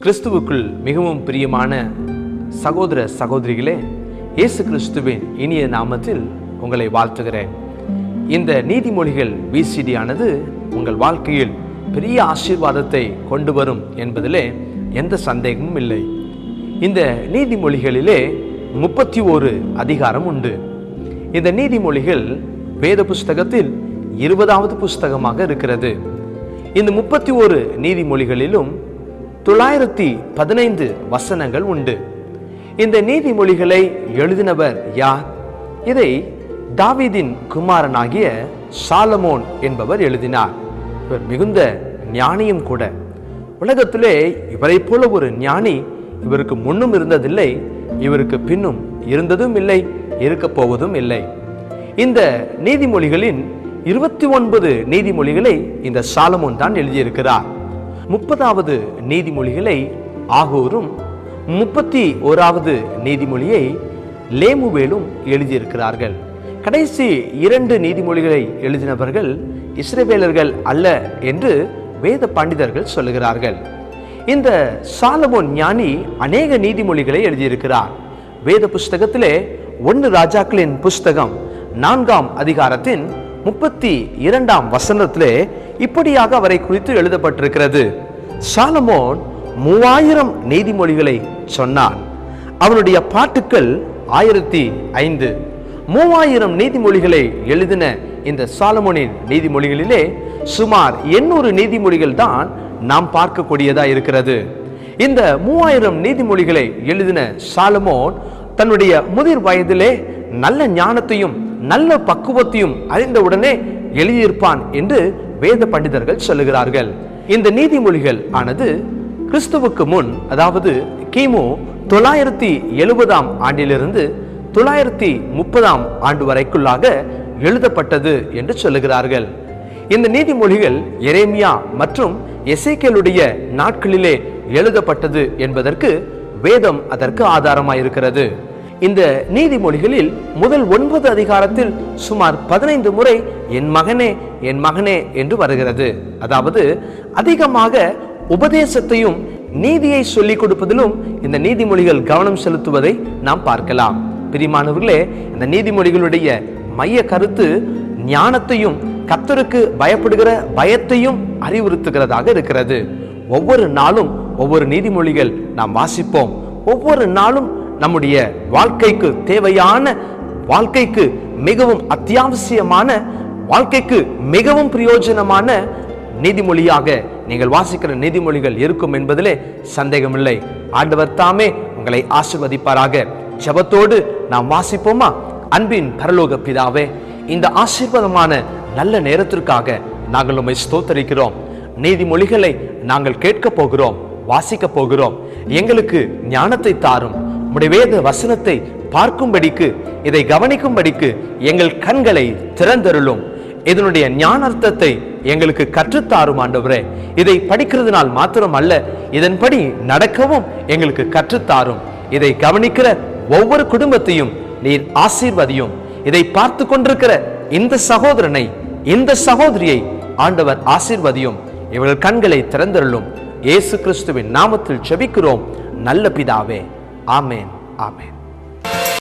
கிறிஸ்துவுக்குள் மிகவும் பிரியமான சகோதர சகோதரிகளே, இயேசு கிறிஸ்துவின் இனிய நாமத்தில் உங்களை வாழ்த்துகிறேன். இந்த நீதிமொழிகள் விசிடி ஆனது உங்கள் வாழ்க்கையில் பெரிய ஆசீர்வாதத்தை கொண்டு வரும் என்பதிலே எந்த சந்தேகமும் இல்லை. இந்த நீதிமொழிகளிலே 31 அதிகாரம் உண்டு. இந்த நீதிமொழிகள் வேத புஸ்தகத்தில் 20வது புஸ்தகமாக இருக்கிறது. இந்த 31 நீதிமொழிகளிலும் 915 வசனங்கள் உண்டு. இந்த நீதிமொழிகளை எழுதினவர் யார்? இதை தாவீதின் குமாரனாகிய சாலமோன் என்பவர் எழுதினார். இவர் மிகுந்த ஞானியும் கூட. உலகத்திலே இவரை போல ஒரு ஞானி இவருக்கு முன்னும் இருந்ததில்லை, இவருக்கு பின்னும் இருந்ததும் இல்லை, இருக்க போவதும் இல்லை. இந்த நீதிமொழிகளின் 29 நீதிமொழிகளை இந்த சாலமோன் தான் எழுதியிருக்கிறார். 30வது நீதிமொழிகளை ஆகூரும் 31வது நீதிமொழியை லேமுவேலும் எழுதியிருக்கிறார்கள். கடைசி 2 நீதிமொழிகளை எழுதினவர்கள் இஸ்ரவேலர்கள் அல்ல என்று வேத பண்டிதர்கள் சொல்லுகிறார்கள். இந்த சாலமோன் ஞானி அநேக நீதிமொழிகளை எழுதியிருக்கிறார். வேத புஸ்தகத்திலே 1 ராஜாக்களின் புஸ்தகம் 4ஆம் அதிகாரத்தின் 32ஆம் வசனத்திலே இப்படியாக அவரை குறித்து எழுதப்பட்டிருக்கிறது. சாலமோன் 3000 நீதிமொழிகளை சொன்னான். அவனுடைய பாட்டுக்கள் 1005. 3000 நீதிமொழிகளை எழுதின இந்த சாலமோனின் நீதிமொழிகளிலே சுமார் 800 நீதிமொழிகள் தான் நாம் பார்க்கக்கூடியதா இருக்கிறது. இந்த 3000 நீதிமொழிகளை எழுதின சாலமோன் தன்னுடைய முதிர் வயதிலே நல்ல ஞானத்தையும் நல்ல பக்குவத்தையும் அறிந்தவுடனே எழுதியிருப்பான் என்று வேத பண்டிதர்கள் சொல்லுகிறார்கள். இந்த நீதிமொழிகள் ஆனது கிறிஸ்துவுக்கு முன், அதாவது கிமு 970ஆம் ஆண்டிலிருந்து 930ஆம் ஆண்டு வரைக்குள்ளாக எழுதப்பட்டது என்று சொல்லுகிறார்கள். இந்த நீதிமொழிகள் எரேமியா மற்றும் எசேக்கியேலுடைய நாட்களிலே எழுதப்பட்டது என்பதற்கு வேதம் அதற்கு ஆதாரமாயிருக்கிறது. இந்த நீதிமொழிகளில் முதல் 9 அதிகாரத்தில் சுமார் 15 முறை என் மகனே என் மகனே என்று வருகிறது. அதாவது அதிகமாக உபதேசத்தையும் நீதியை சொல்லிக் கொடுப்பதிலும் இந்த நீதிமொழிகள் கவனம் செலுத்துவதை நாம் பார்க்கலாம். பிரியமானவர்களே, இந்த நீதிமொழிகளுடைய மைய கருத்து ஞானத்தையும் கர்த்தருக்கு பயப்படுகிற பயத்தையும் அறிவுறுத்துகிறதாக இருக்கிறது. ஒவ்வொரு நாளும் ஒவ்வொரு நீதிமொழிகள் நாம் வாசிப்போம். ஒவ்வொரு நாளும் நம்முடைய வாழ்க்கைக்கு தேவையான, வாழ்க்கைக்கு மிகவும் அத்தியாவசியமான, வாழ்க்கைக்கு மிகவும் பிரயோஜனமான நீதிமொழியாக நீங்கள் வாசிக்கிற நீதிமொழிகள் இருக்கும் என்பதிலே சந்தேகமில்லை. ஆண்டவர் தாமே உங்களை ஆசீர்வதிப்பாராக. ஜெபத்தோடு நாம் வாசிப்போமா? அன்பின் பரலோக பிதாவே, இந்த ஆசீர்வாதமான நல்ல நேரத்திற்காக நாங்கள் உம்மை ஸ்தோத்தரிக்கிறோம். நீதிமொழிகளை நாங்கள் கேட்க போகிறோம், வாசிக்க போகிறோம். எங்களுக்கு ஞானத்தை தாரும். உம்முடைய வேத வசனத்தை பார்க்கும்படிக்கு, இதை கவனிக்கும்படிக்கு எங்கள் கண்களை திறந்தருளும். இதனுடைய ஞானார்த்தத்தை எங்களுக்கு கற்றுத்தாரும் ஆண்டவரே. இதை படிக்கிறதுனால் மாத்திரம் அல்ல, இதன்படி நடக்கவும் எங்களுக்கு கற்றுத்தாரும். இதை கவனிக்கிற ஒவ்வொரு குடும்பத்தையும் நீர் ஆசீர்வதியும். இதை பார்த்து கொண்டிருக்கிற இந்த சகோதரனை, இந்த சகோதரியை ஆண்டவர் ஆசீர்வதியும். இவர்கள் கண்களை திறந்தருளும். இயேசு கிறிஸ்துவின் நாமத்தில் ஜெபிக்கிறோம் நல்ல பிதாவே. ஆமேன், ஆமேன்.